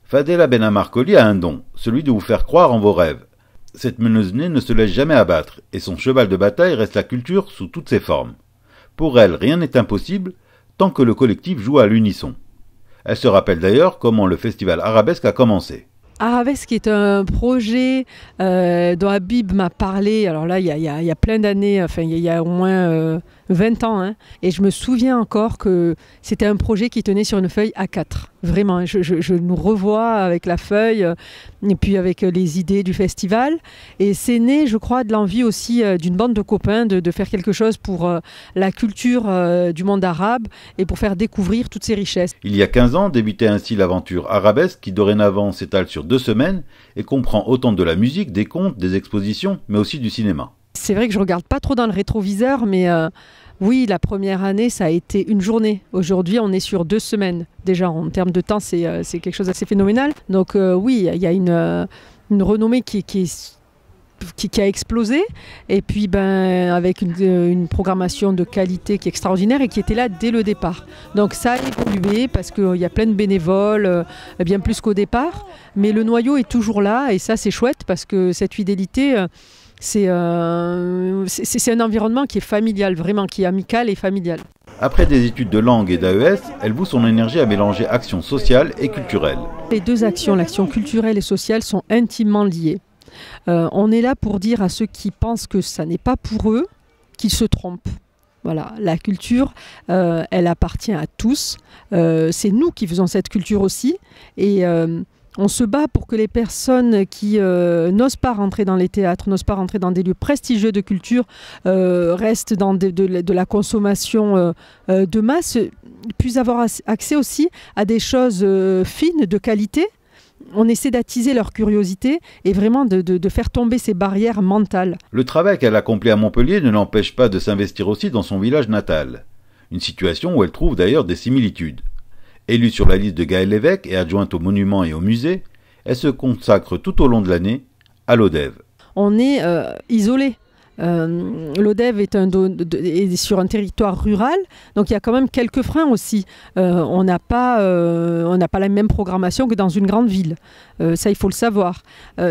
Fadela Benamar-Koli a un don, celui de vous faire croire en vos rêves. Cette meneuse-née ne se laisse jamais abattre, et son cheval de bataille reste la culture sous toutes ses formes. Pour elle, rien n'est impossible, tant que le collectif joue à l'unisson. Elle se rappelle d'ailleurs comment le festival Arabesque a commencé. Arabesque est un projet dont Habib m'a parlé, alors là il y a plein d'années, enfin il y a au moins 20 ans, hein, et je me souviens encore que c'était un projet qui tenait sur une feuille A4. Vraiment, je nous revois avec la feuille et puis avec les idées du festival. Et c'est né, je crois, de l'envie aussi d'une bande de copains de faire quelque chose pour la culture du monde arabe et pour faire découvrir toutes ces richesses. Il y a 15 ans débutait ainsi l'aventure Arabesque qui dorénavant s'étale sur 2 semaines et comprend autant de la musique, des contes, des expositions, mais aussi du cinéma. C'est vrai que je ne regarde pas trop dans le rétroviseur, mais oui, la première année, ça a été une journée. Aujourd'hui, on est sur 2 semaines. Déjà, en termes de temps, c'est quelque chose d'assez phénoménal. Donc oui, il y a une renommée qui a explosé. Et puis, avec une programmation de qualité qui est extraordinaire et qui était là dès le départ. Donc ça a évolué parce qu'il y a plein de bénévoles, bien plus qu'au départ. Mais le noyau est toujours là et ça, c'est chouette parce que cette fidélité... C'est un environnement qui est familial, vraiment, qui est amical et familial. Après des études de langue et d'AES, elle voue son énergie à mélanger action sociale et culturelle. Les deux actions, l'action culturelle et sociale, sont intimement liées. On est là pour dire à ceux qui pensent que ça n'est pas pour eux, qu'ils se trompent. Voilà, la culture, elle appartient à tous. C'est nous qui faisons cette culture aussi. Et... on se bat pour que les personnes qui n'osent pas rentrer dans les théâtres, n'osent pas rentrer dans des lieux prestigieux de culture, restent dans de la consommation de masse, puissent avoir accès aussi à des choses fines, de qualité. On essaie d'attiser leur curiosité et vraiment de faire tomber ces barrières mentales. Le travail qu'elle accomplit à Montpellier ne l'empêche pas de s'investir aussi dans son village natal. Une situation où elle trouve d'ailleurs des similitudes. Élue sur la liste de Gaël Lévesque et adjointe aux monuments et aux musées, elle se consacre tout au long de l'année à l'ODEV. On est isolé. L'ODEV est sur un territoire rural, donc il y a quand même quelques freins aussi. On n'a pas la même programmation que dans une grande ville. Ça, il faut le savoir.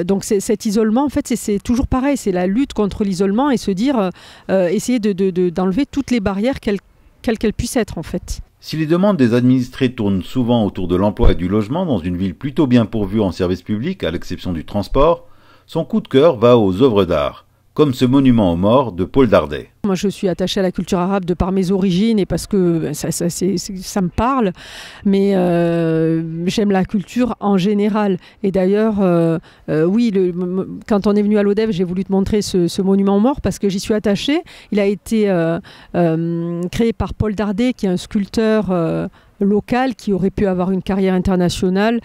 Donc cet isolement, en fait, c'est toujours pareil. C'est la lutte contre l'isolement et se dire, essayer d'enlever toutes les barrières, quelles qu'elles puissent être, en fait. Si les demandes des administrés tournent souvent autour de l'emploi et du logement dans une ville plutôt bien pourvue en services publics, à l'exception du transport, son coup de cœur va aux œuvres d'art, comme ce monument aux morts de Paul Dardet. Moi, je suis attachée à la culture arabe de par mes origines et parce que ça me parle, mais j'aime la culture en général. Et d'ailleurs, oui, quand on est venu à l'ODEV, j'ai voulu te montrer ce monument aux morts parce que j'y suis attachée. Il a été créé par Paul Dardet, qui est un sculpteur local qui aurait pu avoir une carrière internationale.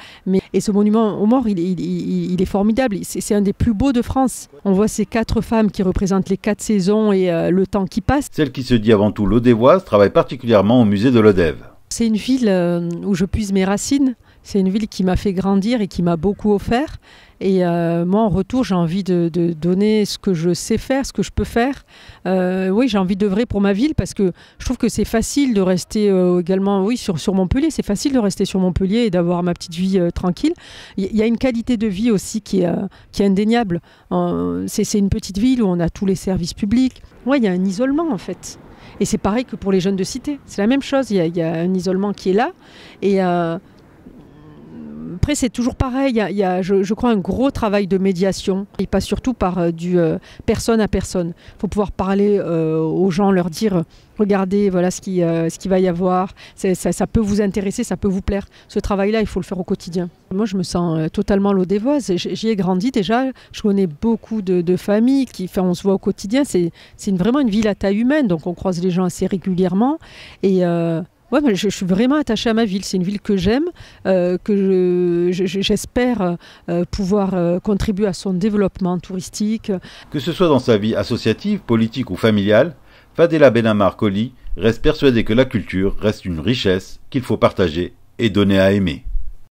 Et ce monument aux morts, il est formidable. C'est un des plus beaux de France. On voit ces 4 femmes qui représentent les 4 saisons et le temps qui passe. Celle qui se dit avant tout lodévoise travaille particulièrement au musée de l'ODEV. C'est une ville où je puise mes racines. C'est une ville qui m'a fait grandir et qui m'a beaucoup offert. Et moi, en retour, j'ai envie de donner ce que je sais faire, ce que je peux faire. Oui, j'ai envie d'œuvrer pour ma ville parce que je trouve que c'est facile de rester également sur Montpellier. C'est facile de rester sur Montpellier et d'avoir ma petite vie tranquille. Il y a une qualité de vie aussi qui est indéniable. C'est une petite ville où on a tous les services publics. Ouais, il y a un isolement en fait. Et c'est pareil que pour les jeunes de cité. C'est la même chose. Il y a un isolement qui est là. Et après, c'est toujours pareil. Il y a, je crois, un gros travail de médiation. Il passe surtout par du personne à personne. Il faut pouvoir parler aux gens, leur dire regardez, voilà ce qu'il va y avoir. Ça peut vous intéresser, ça peut vous plaire. Ce travail-là, il faut le faire au quotidien. Moi, je me sens totalement lodévoise. J'y ai grandi déjà. Je connais beaucoup de familles on se voit au quotidien. C'est vraiment une ville à taille humaine, donc on croise les gens assez régulièrement. Et ouais, mais je suis vraiment attachée à ma ville. C'est une ville que j'aime, que j'espère pouvoir contribuer à son développement touristique. Que ce soit dans sa vie associative, politique ou familiale, Fadela Benamar-Koli reste persuadée que la culture reste une richesse qu'il faut partager et donner à aimer.